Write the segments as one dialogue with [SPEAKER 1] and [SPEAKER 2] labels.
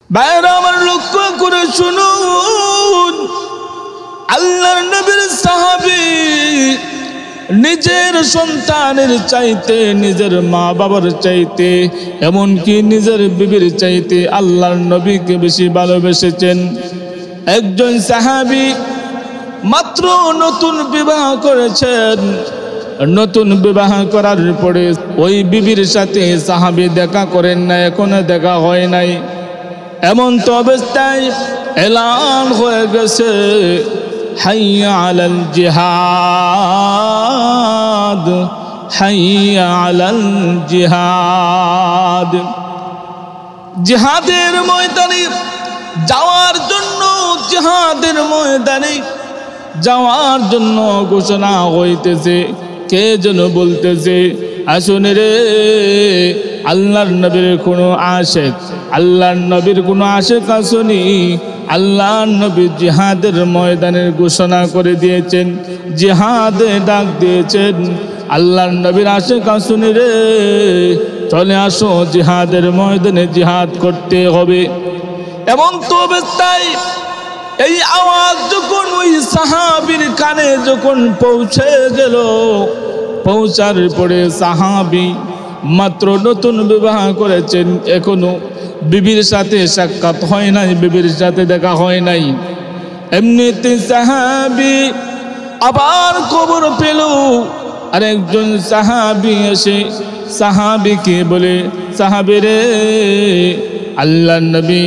[SPEAKER 1] ভাইরা আমার লক্ষ্য করে শুনুন, আল্লাহর নবীর সাহাবী নিজের সন্তানের চাইতে, নিজের মা বাবার চাইতে, এমনকি নিজের বিবির চাইতে আল্লাহর নবীকে বেশি ভালোবেসেছেন। একজন সাহাবী মাত্র নতুন বিবাহ করেছেন। নতুন বিবাহ করার পরে ওই বিবির সাথে সাহাবী দেখা করেন না, এখনো দেখা হয় নাই। এমন তো অবস্থায় এলান হয়ে গেছে, হাইয়া আলাল জিহাদ, হাইয়া আলাল জিহাদ। জিহাদের ময়দানে যাওয়ার জন্য, জিহাদের ময়দানে যাওয়ার জন্য ঘোষণা হইতেছে। কে যেন বলতেছে, আসুন রে, আল্লাহর নবীর কোনো আশেক, আল্লাহর নবীর কোনো আশেক আসুনি। আল্লাহর নবী জিহাদের ময়দানের ঘোষণা করে দিয়েছেন, জিহাদে ডাক দিয়েছেন। আল্লাহর নবীর আশেক আসুনি রে, চলে আসো, জিহাদের ময়দানে জিহাদ করতে হবে। এমন তো অবস্থায় এই আওয়াজ যখন ওই সাহাবীর কানে যখন পৌঁছে গেল, পৌঁছার পরে সাহাবী মাত্র নতুন বিবাহ করেছেন, এখনো বিবির সাথে সাক্ষাৎ হয় নাই, বিবির সাথে দেখা হয় নাই। এমনিতে সাহাবী আবার খবর পেল, আরেকজন সাহাবী এসে সাহাবীকে বলে, সাহাবী রে, আল্লাহর নবী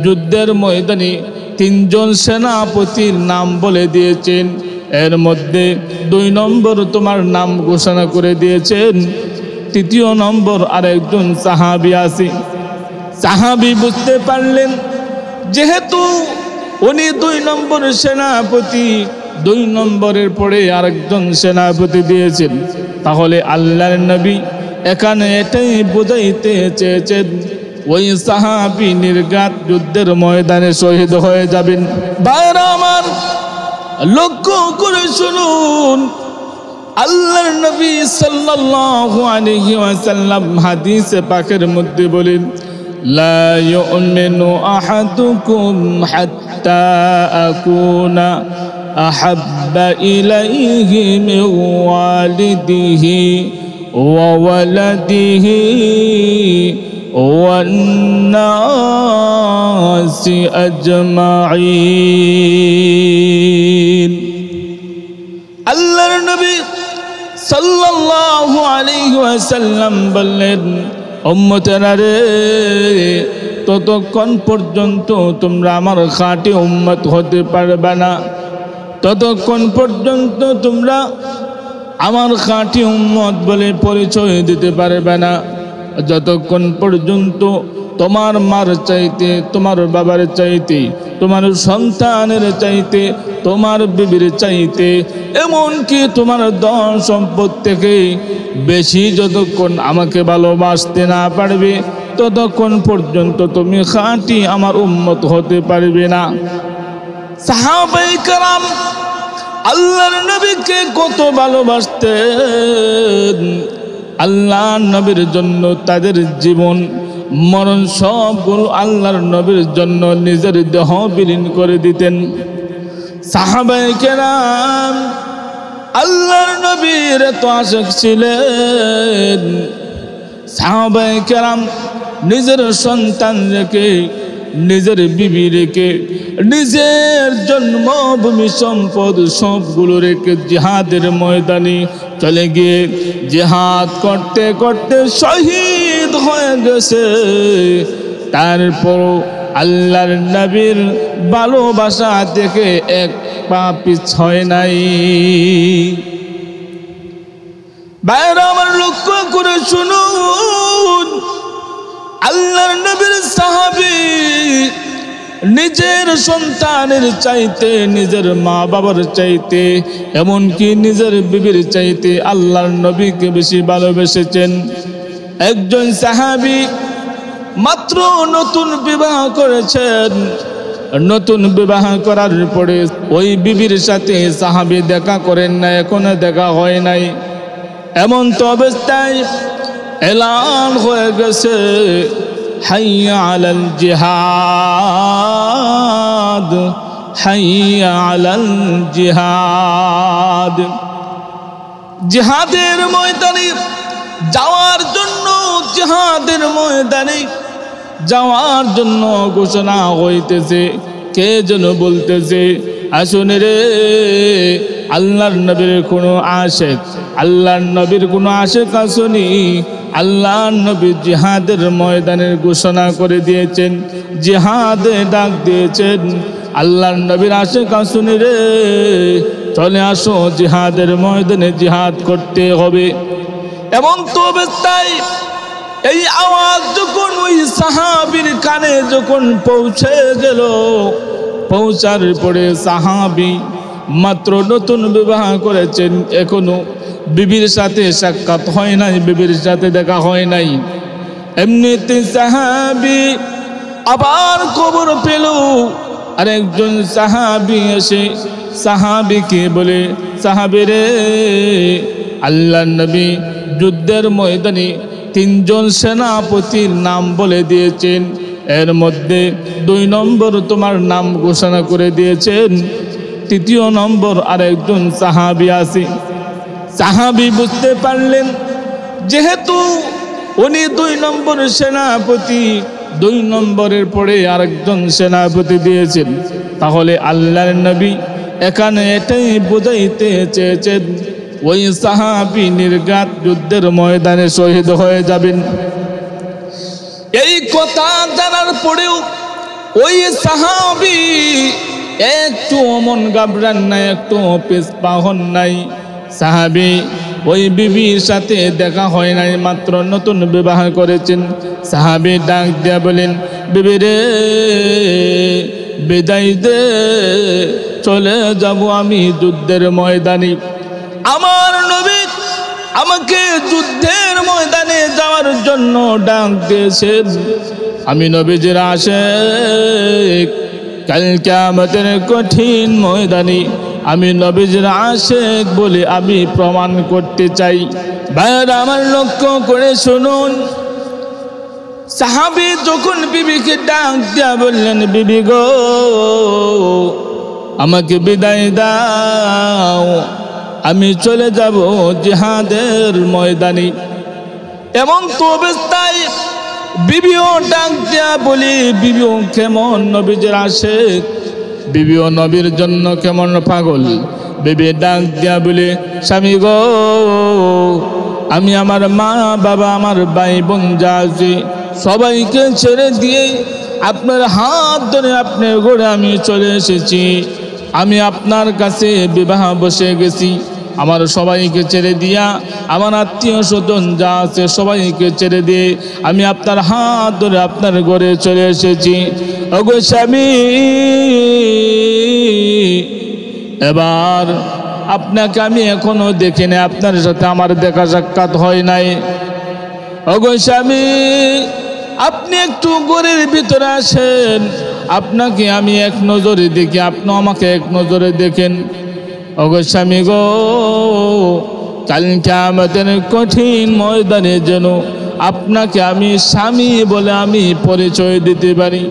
[SPEAKER 1] যুদ্ধের ময়দানে 3 জন সেনাপতির নাম বলে দিয়েছেন, এর মধ্যে 2 নম্বর তোমার নাম ঘোষণা করে দিয়েছেন, 3য় নম্বর আরেকজন সাহাবী আছে। সাহাবী বুঝতে পারলেন, যেহেতু উনি 2 নম্বর সেনাপতি, 2 নম্বরের পরে আরেকজন সেনাপতি দিয়েছেন, তাহলে আল্লাহর নবী এখানে এটাই বোঝাইতে চেয়েছেন, ওই সাহাবী নির্ঘাত যুদ্ধের ময়দানে শহীদ হয়ে যাবেন। ভাইরা আমার লক্ষ্য করে শুনুন, আল্লাহর নবী সাল্লাল্লাহু আলাইহি ওয়াসাল্লাম হাদিসে পাকের মধ্যে বলেন, লা ইউমিনু আহাদুকুম হাত্তা আকুনা আহাব্বা ইলাইহি মিন ওয়ালিদিহি ওয়া ওয়ালাদিহি ওয়ান্নাসি আজমাইন। আল্লাহর নবী সাল্লাল্লাহু আলাইহি ওয়াসাল্লাম বললেন, উম্মতেরা রে, ততক্ষণ পর্যন্ত তোমরা আমার খাঁটি উম্মত হতে পারবে না, ততক্ষণ পর্যন্ত তোমরা আমার খাঁটি উম্মত বলে পরিচয় দিতে পারবে না, যতক্ষণ পর্যন্ত তোমার মার চাইতে, তোমার বাবার চাইতে, তোমার সন্তানের চাইতে, তোমার বিবির চাইতে, এমনকি তোমার ধন সম্পদ থেকে বেশি যতক্ষণ আমাকে ভালোবাসতে না পারবে, ততক্ষণ পর্যন্ত তুমি খাঁটি আমার উম্মত হতে পারবে না। সাহাবায়ে কেরাম আল্লাহর নবীকে কত ভালোবাসতেন, আল্লাহর নবীর জন্য তাদের জীবন মরণ সবগুলো আল্লাহর নবীর জন্য নিজের দেহ বিলীন করে দিতেন। সাহাবায়ে কেরাম আল্লাহর নবীর এত আশিক ছিলেন, সাহাবায়ে কেরাম নিজের সন্তান রেখে, নিজের বিবি রেখে, নিজের জন্মভূমি সম্পদ সবগুলো রেখে জিহাদের ময়দানে চলে গিয়ে জিহাদ করতে করতে শহীদ হয়ে গেছে। তারপর আল্লাহর নবীর ভালোবাসা দেখে এক পা পিছ হয় নাই। বাইরে আমার লক্ষ্য করে শুনুন, আল্লাহর নবীর সাহাবী নিজের সন্তানের চাইতে, নিজের মা বাবার চাইতে, এমনকি নিজের বিবির চাইতে আল্লাহর নবীকে বেশি ভালোবেসেছেন। একজন সাহাবী মাত্র নতুন বিবাহ করেছেন। নতুন বিবাহ করার পরে ওই বিবির সাথে সাহাবী দেখা করেন না, এখনো দেখা হয় নাই। এমন তো অবস্থায় এলান হয়ে গেছে, হাইয়া আলাল জিহাদ, হাইয়া আলাল জিহাদ। জিহাদের ময়দানে যাওয়ার জন্য, জিহাদের ময়দানে যাওয়ার জন্য ঘোষণা হইতেছে। কে যেন বলতেছে, আসুন রে আল্লাহর নবীর কোনো আশেক, আল্লাহর নবীর কোনো আশেক আসুনি। আল্লাহর নবী জিহাদের ময়দানের ঘোষণা করে দিয়েছেন, জিহাদে ডাক দিয়েছেন। আল্লাহর নবীর আশেক আসুনি রে, চলে আসো জিহাদের ময়দানে জিহাদ করতে হবে। এবং তো অবস্থায় এই আওয়াজ যখন ওই সাহাবীর কানে যখন পৌঁছে গেল, পৌঁছার পরে সাহাবী মাত্র নতুন বিবাহ করেছেন, এখনো বিবির সাথে সাক্ষাৎ হয় নাই, বিবির সাথে দেখা হয় নাই। এমনিতে সাহাবী আবার খবর পেল, আরেকজন সাহাবী এসে সাহাবীকে বলে, সাহাবী রে, আল্লাহর নবী যুদ্ধের ময়দানে 3 জন সেনাপতির নাম বলে দিয়েছেন, এর মধ্যে 2 নম্বর তোমার নাম ঘোষণা করে দিয়েছেন, 3য় নম্বর আরেকজন সাহাবী আছে। সাহাবী বুঝতে পারলেন যেহেতু উনি 2 নম্বর সেনাপতি, 2 নম্বরের পরে আরেকজন সেনাপতি দিয়েছেন, তাহলে আল্লাহর নবী এখানে এটাই বোঝাইতে চেয়েছেন ওই সাহাবী নির্ঘাত যুদ্ধের ময়দানে শহীদ হয়ে যাবেন। এই কথা জানার পরেও ওই সাহাবী একটু মন ঘাবড়ান নাই, একটু পিছপা হন নাই। সাহাবী ওই বিবির সাথে দেখা হয় নাই, মাত্র নতুন বিবাহ করেছেন। সাহাবী ডাক দিয়া বলেন, বিবি রে, বিদায় দে, চলে যাব আমি যুদ্ধের ময়দানে। আমার নবী আমাকে যুদ্ধের ময়দানে যাওয়ার জন্য ডাক দিয়েছেন। আমি নবীজির আশিক, কাল কিয়ামতের কঠিন ময়দানে আমি নবীজির আশিক বলে আমি প্রমাণ করতে চাই। ভাইরা আমার লক্ষ্য করে শুনুন, সাহাবী যখন বিবিকে ডাক দিয়া বললেন, বিবি গো, আমাকে বিদায় দাও, আমি চলে যাব জিহাদের ময়দানে। এমন তো অবস্থায় বিবিও ডাক দিয়া বলি, বিবিও কেমন নবীজির আশিক, বিবিও নবীর জন্য কেমন পাগল। বিবি ডাক দিয়া বলে, স্বামী গো, আমি আমার মা বাবা, আমার ভাই বোন যা আছে সবাইকে ছেড়ে দিয়ে আপনার হাত ধরে আপনার ঘরে আমি চলে এসেছি। আমি আপনার কাছে বিবাহ বসে গেছি। আমার সবাইকে ছেড়ে দিয়া, আমার আত্মীয় স্বজন যা আছে সবাইকে ছেড়ে দিয়ে আমি আপনার হাত ধরে আপনার ঘরে চলে এসেছি। ওগো স্বামী, এবার আপনাকে আমি এখনো দেখিনি, আপনার সাথে আমার দেখা সাক্ষাৎ হয় নাই। ওগো স্বামী, আপনি একটু ঘরের ভিতরে আসেন, আপনাকে আমি এক নজরে দেখি, আপনি আমাকে এক নজরে দেখেন। ওগো স্বামী গো, কাল কিয়ামতের কঠিন ময়দানে যেন আপনাকে আমি স্বামী বলে আমি পরিচয় দিতে পারি,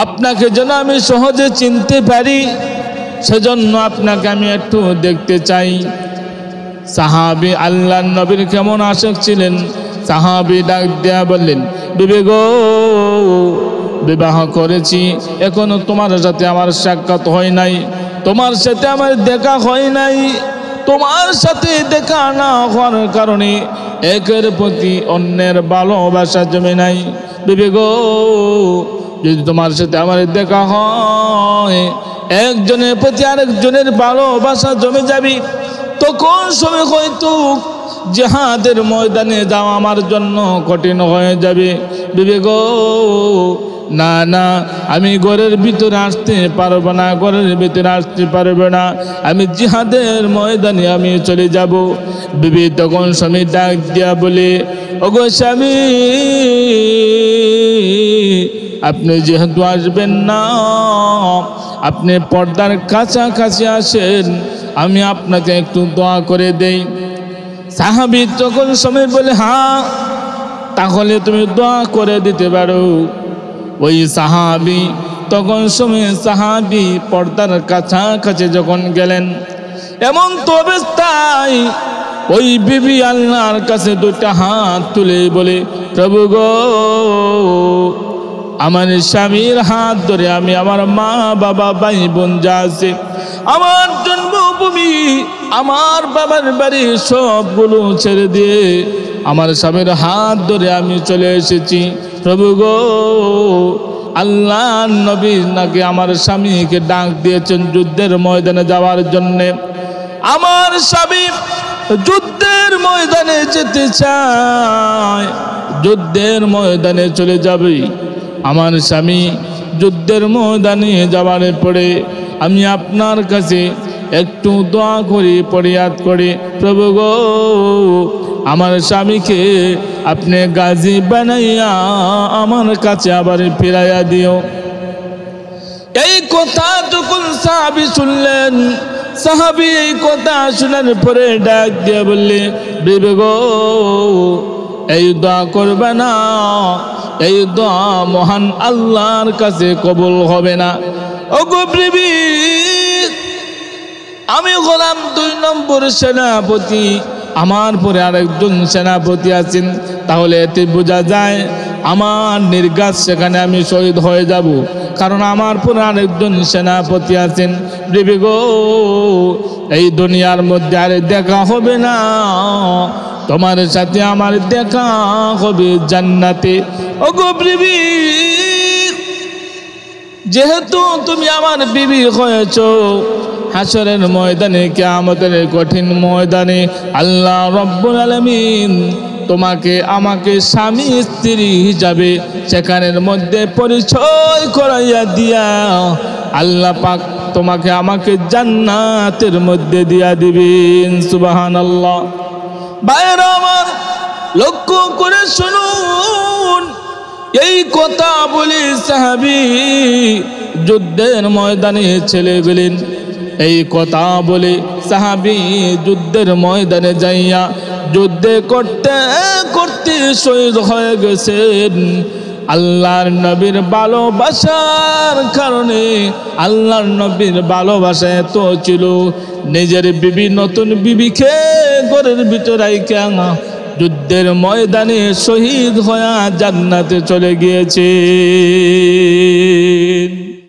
[SPEAKER 1] আপনাকে যেন আমি সহজে চিনতে পারি, সেজন্য আপনাকে আমি একটু দেখতে চাই। সাহাবী আল্লাহর নবীর কেমন আশিক ছিলেন। সাহাবী ডাক দেয়া বললেন, বিবি গো, বিবাহ করেছি, এখনো তোমার সাথে আমার সাক্ষাৎ হয় নাই, তোমার সাথে আমার দেখা হয় নাই। তোমার সাথে দেখা না হওয়ার কারণে একের প্রতি অন্যের ভালোবাসা জমে নাই। বিবি গো, যদি তোমার সাথে আমার দেখা হয়, একজনের প্রতি আরেকজনের ভালোবাসা জমে যাবে, তখন সময় হয়তো জিহাদের ময়দানে যাওয়া আমার জন্য কঠিন হয়ে যাবে। বিবি গো, না না, আমি ঘরের ভিতরে আসতে পারবো না, ঘরের ভিতরে আসতে পারবে না, আমি জিহাদের ময়দানে আমি চলে যাব। বিবি তখন স্বামী ডাক দিয়া বলে, ওগো স্বামী, আপনি যেহেতু আসবেন না, আপনি পর্দার কাছাকাছি আসেন, আমি আপনাকে একটু দোয়া করে দেই। সাহাবী তখন সময় বলে, হ্যাঁ তাহলে তুমি দোয়া করে দিতে পারো। ওই সাহাবী তখন সময় সাহাবী পর্দার কাছাকাছি যখন গেলেন, এমন তো অবস্থায় ওই বিবি আল্লাহর কাছে দুটা হাত তুলে বলে, প্রভু গো, আমার স্বামীর হাত ধরে আমি আমার মা বাবা ভাই বোন যা আছে, আমার জন্মভূমি, আমার বাবার বাড়ি সবগুলো ছেড়ে দিয়ে আমার স্বামীর হাত ধরে আমি চলে এসেছি। প্রভু গো, আল্লাহ নবী নাকি আমার স্বামীকে ডাক দিয়েছেন যুদ্ধের ময়দানে যাওয়ার জন্যে। আমার স্বামী যুদ্ধের ময়দানে যেতে চায়, যুদ্ধের ময়দানে চলে যাবে। আমার স্বামী যুদ্ধের ময়দানে যাওয়ার পরে আমি আপনার কাছে একটু দোয়া করি, ফরিয়াদ করি, প্রভু গো, আমার স্বামীকে আপনি গাজী বানাইয়া আমার কাছে আবার ফিরাইয়া দিও। এই কথা যখন সাহাবী শুনলেন, সাহাবী এই কথা শোনার পরে ডাক দিয়ে বললে, বিবি গো, এই দোয়া করবে না, এই দোয়া মহান আল্লাহর কাছে কবুল হবে না। ওগো বিবি, আমি হলাম 2 নম্বর সেনাপতি, আমার পরে আরেকজন সেনাপতি আছেন, তাহলে এতে বোঝা যায় আমার নির্ঘাত সেখানে আমি শহীদ হয়ে যাব, কারণ আমার পরে আরেকজন সেনাপতি আছেন। বিবি গো, এই দুনিয়ার মধ্যে আর দেখা হবে না, তোমার সাথে আমার দেখা হবে জান্নাতে। ওগো বিবি, যেহেতু তুমি আমার বিবি হয়েছো, হাসরের ময়দানে, কিয়ামতের কঠিন ময়দানে আল্লাহ রব্বুল আলামিন তোমাকে আমাকে স্বামী স্ত্রী হিসাবে সেখানের মধ্যে পরিচয় করাইয়া দিয়া আল্লাহ পাক তোমাকে আমাকে জান্নাতের মধ্যে দিয়া দিবেন। সুবহানাল্লাহ। ভাইরা আমার, লক্ষ্য করে শুনুন, এই কথা বলি সাহাবী যুদ্ধের ময়দানে চলে গেলেন। এই কথা বলে সাহাবী যুদ্ধের ময়দানে যাইয়া যুদ্ধে করতে করতে শহীদ হয়ে গেছেন। আল্লাহর নবীর ভালোবাসার কারণে, আল্লাহর নবীর ভালোবাসা এত ছিল, নিজের বিবি, নতুন বিবিকে ঘরের ভিতরে রাইখা যুদ্ধের ময়দানে শহীদ হয়ে জান্নাতে চলে গিয়েছে।